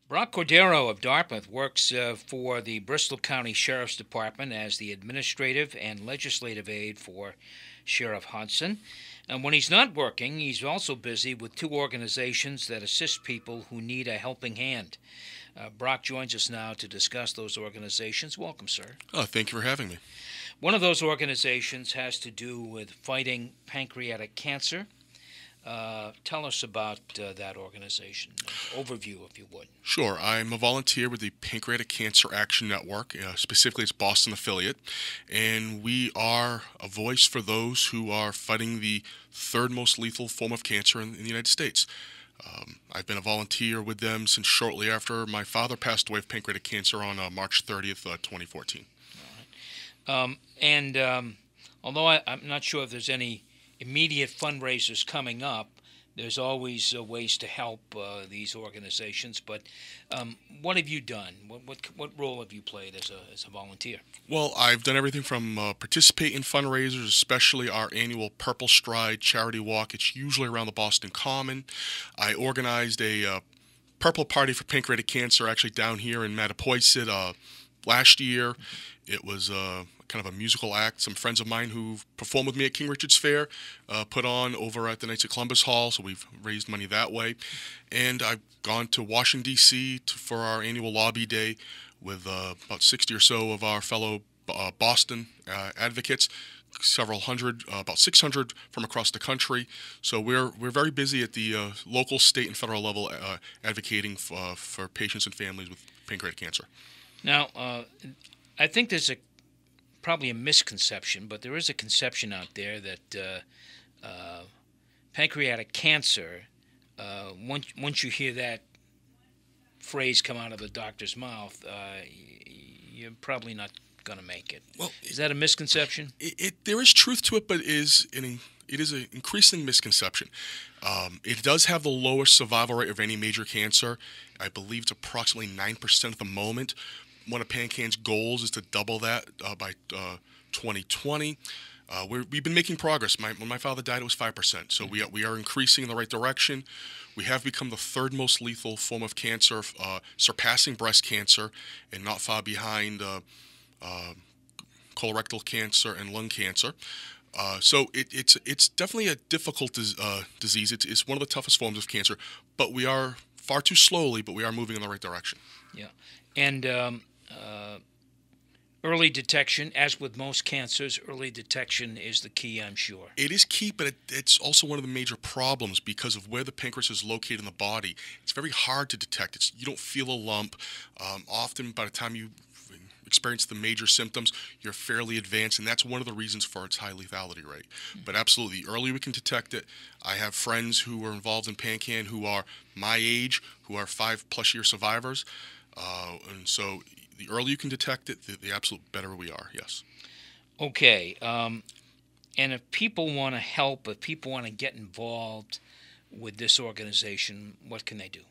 Brock Cordeiro of Dartmouth works for the Bristol County Sheriff's Department as the administrative and legislative aide for Sheriff Hudson. And when he's not working, he's also busy with two organizations that assist people who need a helping hand. Brock joins us now to discuss those organizations. Welcome, sir. Oh, thank you for having me. One of those organizations has to do with fighting pancreatic cancer. Tell us about that organization. Overview, if you would. Sure. I'm a volunteer with the Pancreatic Cancer Action Network, specifically its Boston affiliate, and we are a voice for those who are fighting the third most lethal form of cancer in the United States. I've been a volunteer with them since shortly after my father passed away of pancreatic cancer on March 30th, 2014. All right. Although I'm not sure if there's any immediate fundraisers coming up, there's always ways to help these organizations. But what have you done? What role have you played as a volunteer? Well, I've done everything from participate in fundraisers, especially our annual Purple Stride charity walk. It's usually around the Boston Common. I organized a Purple Party for Pancreatic Cancer actually down here in Mattapoisett last year. It was kind of a musical act. Some friends of mine who performed with me at King Richard's Fair put on over at the Knights of Columbus Hall, so we've raised money that way. And I've gone to Washington, D.C. for our annual lobby day with about 60 or so of our fellow Boston advocates, several hundred, about 600 from across the country. So we're very busy at the local, state, and federal level advocating for patients and families with pancreatic cancer. Now, I think there's probably a misconception, but there is a conception out there that pancreatic cancer, once you hear that phrase come out of the doctor's mouth, you're probably not going to make it. Well, is that a misconception? There is truth to it, but it is an increasing misconception. It does have the lowest survival rate of any major cancer. I believe it's approximately 9% at the moment. One of PanCan's goals is to double that by 2020. We've been making progress. When my father died, it was 5%. So we are increasing in the right direction. We have become the third most lethal form of cancer, surpassing breast cancer, and not far behind colorectal cancer and lung cancer. So it's definitely a difficult disease. It's one of the toughest forms of cancer, but we are far too slowly, but we are moving in the right direction. Yeah, and early detection, as with most cancers, early detection is the key, I'm sure. It is key, but it's also one of the major problems because of where the pancreas is located in the body. It's very hard to detect. You don't feel a lump. Often, by the time you experience the major symptoms, you're fairly advanced, and that's one of the reasons for its high lethality rate. But absolutely, the earlier we can detect it. I have friends who are involved in PanCan who are my age, who are 5+ year survivors, and so the earlier you can detect it, the absolute better we are, yes. Okay, and if people want to help, if people want to get involved with this organization, what can they do?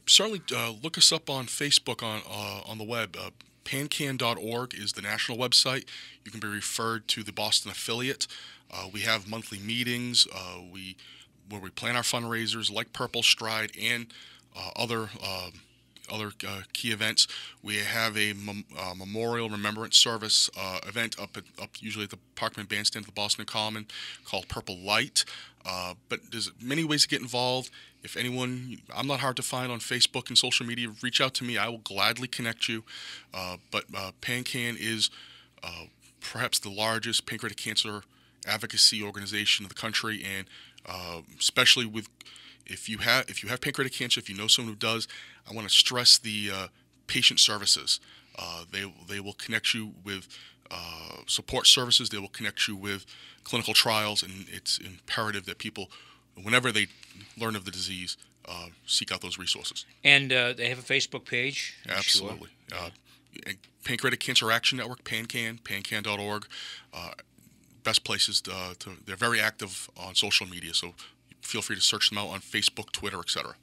Certainly look us up on Facebook on the web. Pancan.org is the national website. You can be referred to the Boston affiliate. We have monthly meetings where we plan our fundraisers like Purple Stride and other key events. We have a memorial remembrance service event up usually at the Parkman Bandstand at the Boston Common called Purple Light. But there's many ways to get involved. If anyone, I'm not hard to find on Facebook and social media, reach out to me. I will gladly connect you. But PanCan is perhaps the largest pancreatic cancer advocacy organization in the country, and especially with if you have pancreatic cancer, if you know someone who does, I want to stress the patient services. They will connect you with support services. They will connect you with clinical trials, and it's imperative that people, whenever they learn of the disease, seek out those resources. And they have a Facebook page? Absolutely. Sure. Pancreatic Cancer Action Network, pancan.org. Best places they're very active on social media, so feel free to search them out on Facebook, Twitter, etc.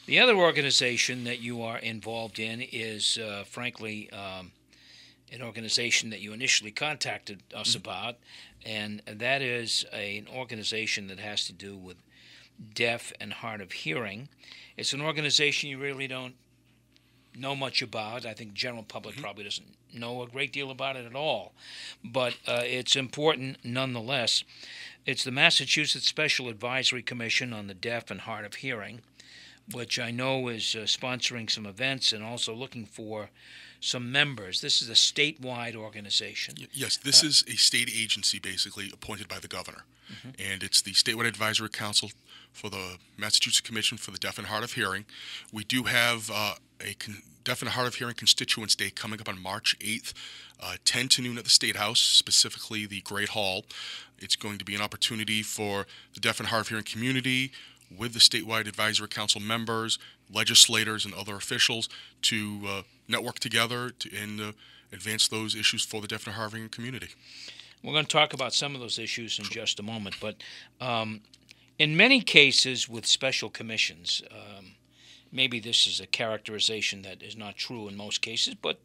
The other organization that you are involved in is, frankly, an organization that you initially contacted us about, and that is an organization that has to do with deaf and hard of hearing. It's an organization you really don't know much about. I think the general public probably doesn't know a great deal about it at all. But it's important nonetheless. It's the Massachusetts Special Advisory Commission on the Deaf and Hard of Hearing, which I know is sponsoring some events and also looking for some members. This is a statewide organization. Yes, this is a state agency basically appointed by the governor. And it's the Statewide Advisory Council for the Massachusetts Commission for the Deaf and Hard of Hearing. We do have Deaf and Hard of Hearing Constituents Day coming up on March 8th, 10 to noon at the State House, specifically the Great Hall. It's going to be an opportunity for the deaf and hard of hearing community with the Statewide Advisory Council members, legislators, and other officials to network together and advance those issues for the deaf and hard of hearing community. We're going to talk about some of those issues in just a moment, but in many cases with special commissions, maybe this is a characterization that is not true in most cases, but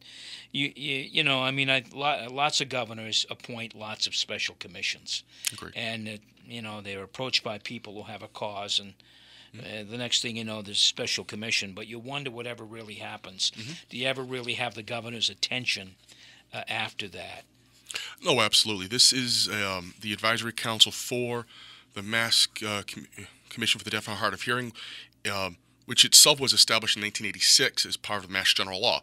you know, I mean, lots of governors appoint lots of special commissions. Agreed. And you know, they're approached by people who have a cause, and the next thing you know, there's a special commission. But you wonder whatever really happens. Do you ever really have the governor's attention after that? No, absolutely. This is the Advisory Council for the Mass Commission for the Deaf and Hard of Hearing, which itself was established in 1986 as part of the Mass General Law.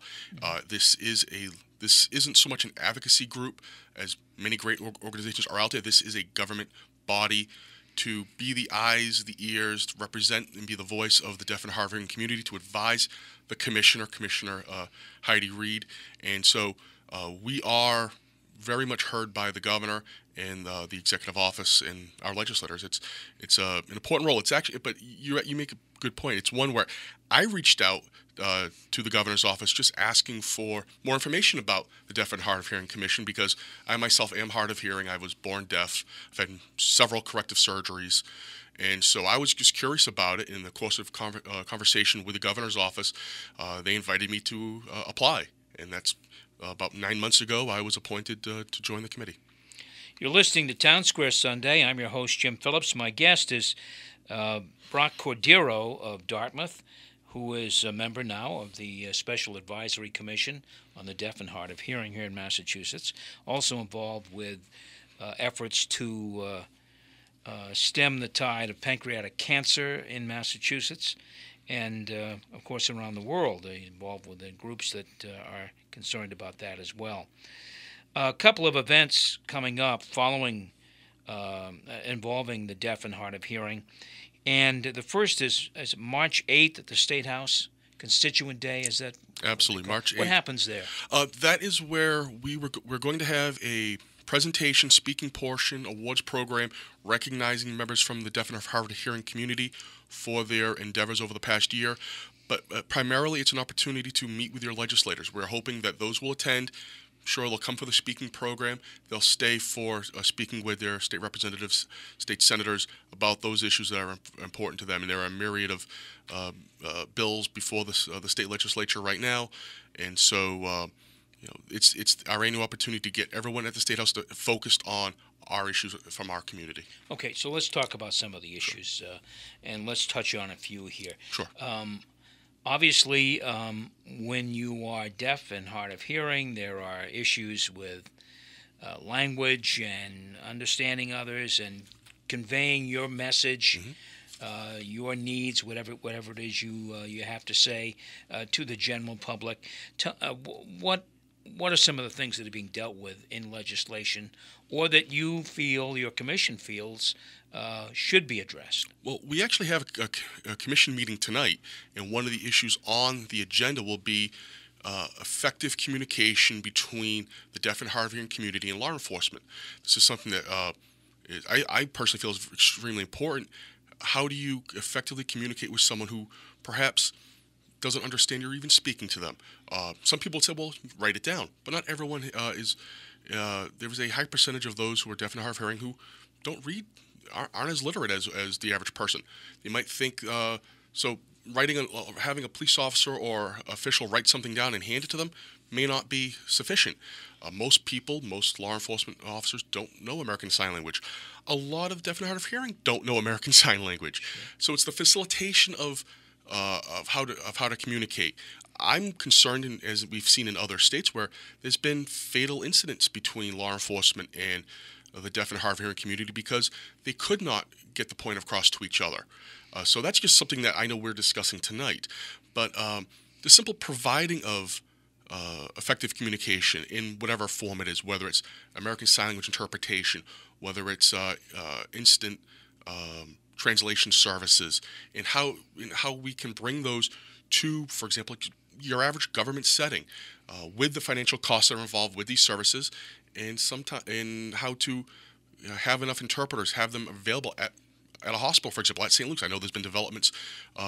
This isn't so much an advocacy group as many great organizations are out there. This is a government body to be the eyes, the ears, to represent and be the voice of the deaf and hard of hearing community, to advise the Commissioner Heidi Reed. And so we are very much heard by the governor and the executive office and our legislators. It's an important role. It's actually, but you make a good point. It's one where I reached out to the governor's office just asking for more information about the Deaf and Hard of Hearing Commission, because I myself am hard of hearing. I was born deaf. I've had several corrective surgeries. And so I was just curious about it. In the course of conversation with the governor's office, they invited me to apply. And that's about 9 months ago, I was appointed to join the committee. You're listening to Townsquare Sunday. I'm your host, Jim Phillips. My guest is Brock Cordeiro of Dartmouth, who is a member now of the Special Advisory Commission on the Deaf and Hard of Hearing here in Massachusetts, also involved with efforts to stem the tide of pancreatic cancer in Massachusetts, and, of course, around the world. They're involved with the groups that are concerned about that as well. A couple of events coming up following involving the deaf and hard of hearing. And the first is March 8th at the State House, Constituent Day. Is that? Absolutely, March 8th. What happens there? That is where we're going to have a presentation, speaking portion, awards program, recognizing members from the deaf and hard of hearing community for their endeavors over the past year. But primarily, it's an opportunity to meet with your legislators. We're hoping that those will attend. Sure, they'll come for the speaking program. They'll stay for speaking with their state representatives, state senators about those issues that are important to them. And there are a myriad of bills before the state legislature right now. And so, it's our annual opportunity to get everyone at the State House focused on our issues from our community. Okay, so let's talk about some of the issues, and let's touch on a few here. Sure. Obviously, when you are deaf and hard of hearing, there are issues with language and understanding others and conveying your message, your needs, whatever it is you have to say to the general public. What are some of the things that are being dealt with in legislation, or that you feel, your commission feels, should be addressed? Well, we actually have a commission meeting tonight, and one of the issues on the agenda will be effective communication between the deaf and hard of hearing community and law enforcement. This is something that I personally feel is extremely important. How do you effectively communicate with someone who perhaps doesn't understand you're even speaking to them? Some people say, well, write it down. But not everyone is. There's a high percentage of those who are deaf and hard of hearing who don't read, aren't as literate as the average person. They might think, so having a police officer or official write something down and hand it to them may not be sufficient. Most law enforcement officers don't know American Sign Language. A lot of deaf and hard of hearing don't know American Sign Language. So it's the facilitation of how to communicate. I'm concerned, as we've seen in other states, where there's been fatal incidents between law enforcement and the deaf and hard of hearing community because they could not get the point across to each other. So that's just something that I know we're discussing tonight. But the simple providing of effective communication in whatever form it is, whether it's American Sign Language interpretation, whether it's instant translation services, and how we can bring those to, for example, your average government setting, with the financial costs that are involved with these services, and how to have enough interpreters, have them available at a hospital, for example, at St. Luke's. I know there's been developments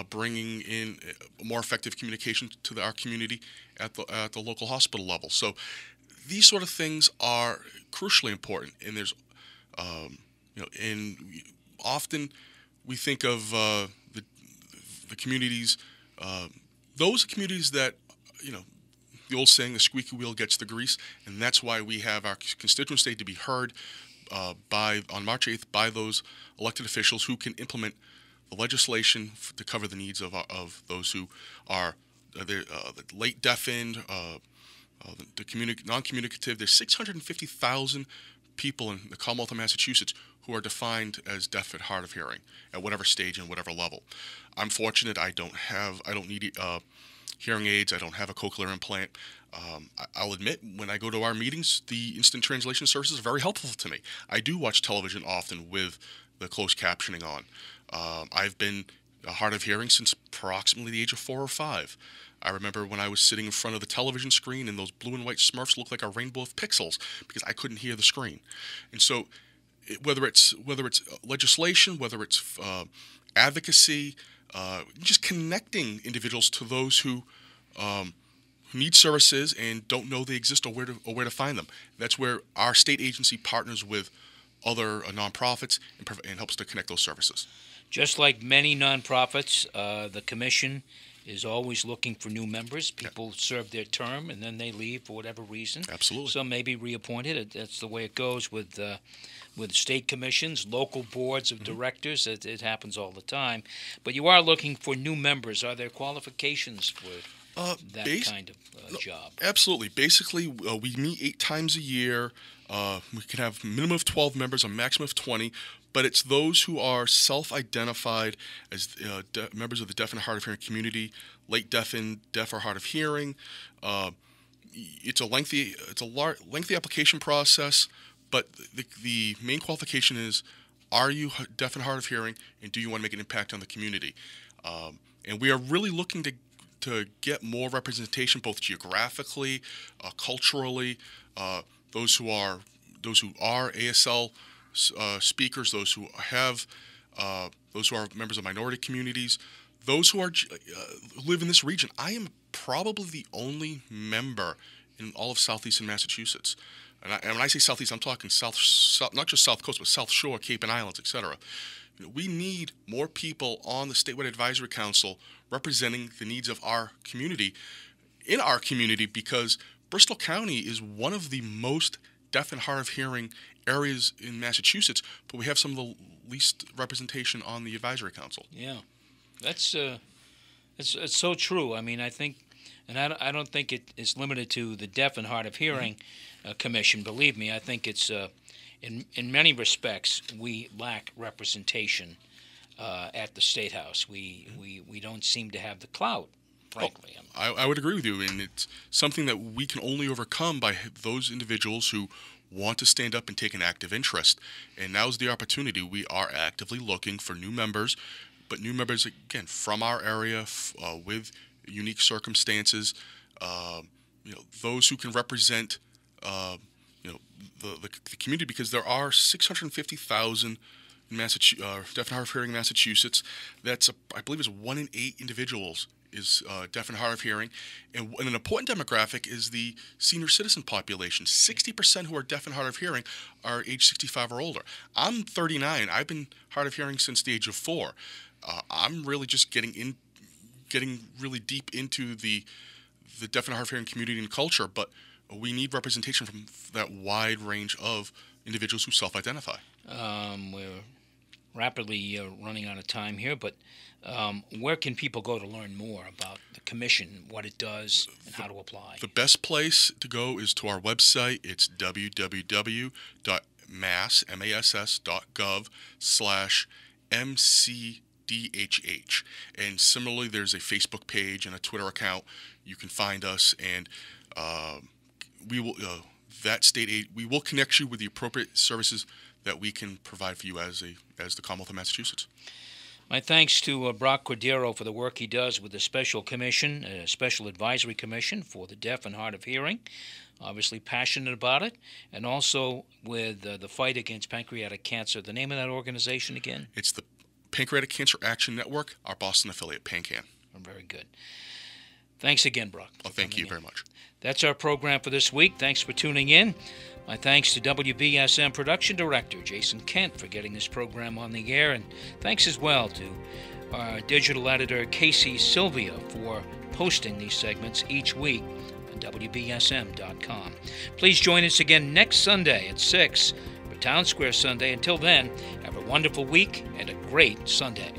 bringing in more effective communication to our community at the local hospital level. So these sort of things are crucially important, and there's and often we think of the communities, those communities that, the old saying, the squeaky wheel gets the grease, and that's why we have our constituents day to be heard on March 8th by those elected officials who can implement the legislation to cover the needs of those who are the late deafened, the non-communicative. There's 650,000 people in the Commonwealth of Massachusetts who are defined as deaf and hard of hearing at whatever stage and whatever level. I'm fortunate. I don't need hearing aids. I don't have a cochlear implant. I'll admit, when I go to our meetings, the instant translation services are very helpful to me. I do watch television often with the closed captioning on. I've been hard of hearing since approximately the age of 4 or 5. I remember when I was sitting in front of the television screen and those blue and white Smurfs looked like a rainbow of pixels because I couldn't hear the screen. And so whether it's legislation, whether it's advocacy, just connecting individuals to those who need services and don't know they exist or where to find them. That's where our state agency partners with other nonprofits and helps to connect those services. Just like many nonprofits, the commission is always looking for new members. People serve their term and then they leave for whatever reason. Absolutely. Some may be reappointed. That's the way it goes with state commissions, local boards of directors. It happens all the time. But you are looking for new members. Are there qualifications for that kind of job? Absolutely. Basically, we meet 8 times a year. We can have a minimum of 12 members, a maximum of 20, but it's those who are self-identified as members of the deaf and hard of hearing community, late deafened, deaf or hard of hearing. It's a lengthy application process, but the main qualification is: are you deaf and hard of hearing, and do you want to make an impact on the community? And we are really looking to get more representation, both geographically, culturally. Those who are ASL speakers, those who are members of minority communities, those who live in this region. I am probably the only member in all of southeastern Massachusetts. And when I say southeast, I'm talking south, not just South Coast, but South Shore, Cape and Islands, etc. We need more people on the Statewide Advisory Council representing the needs of our community, because Bristol County is one of the most deaf and hard of hearing areas in Massachusetts, but we have some of the least representation on the advisory council. Yeah, that's it's so true. I mean, I think, and I don't think it is limited to the deaf and hard of hearing commission. Believe me, I think it's in many respects we lack representation at the State House. We don't seem to have the clout, frankly. I would agree with you, and it's something that we can only overcome by those individuals who want to stand up and take an active interest. And now's the opportunity. We are actively looking for new members, but new members, again, from our area with unique circumstances, those who can represent the community, because there are 650,000 deaf and hard of hearing in Massachusetts. I believe, is 1 in 8 individuals is deaf and hard of hearing, and an important demographic is the senior citizen population. 60% who are deaf and hard of hearing are age 65 or older. I'm 39. I've been hard of hearing since the age of 4. I'm really just getting really deep into the deaf and hard of hearing community and culture, but we need representation from that wide range of individuals who self-identify. We're rapidly running out of time here, but Where can people go to learn more about the commission, what it does, and how to apply? The best place to go is to our website. It's www.mass.gov/MCDHH. And similarly, there's a Facebook page and a Twitter account. You can find us, and we will we will connect you with the appropriate services that we can provide for you as the Commonwealth of Massachusetts. My thanks to Brock Cordeiro for the work he does with the Special Commission, Special Advisory Commission for the Deaf and Hard of Hearing. Obviously passionate about it, and also with the fight against pancreatic cancer. The name of that organization again? It's the Pancreatic Cancer Action Network, our Boston affiliate, PanCan. Very good. Thanks again, Brock. Well, thank you very much. That's our program for this week. Thanks for tuning in. My thanks to WBSM Production Director Jason Kent for getting this program on the air, and thanks as well to our digital editor Casey Sylvia for posting these segments each week on WBSM.com. Please join us again next Sunday at 6 for Townsquare Sunday. Until then, have a wonderful week and a great Sunday.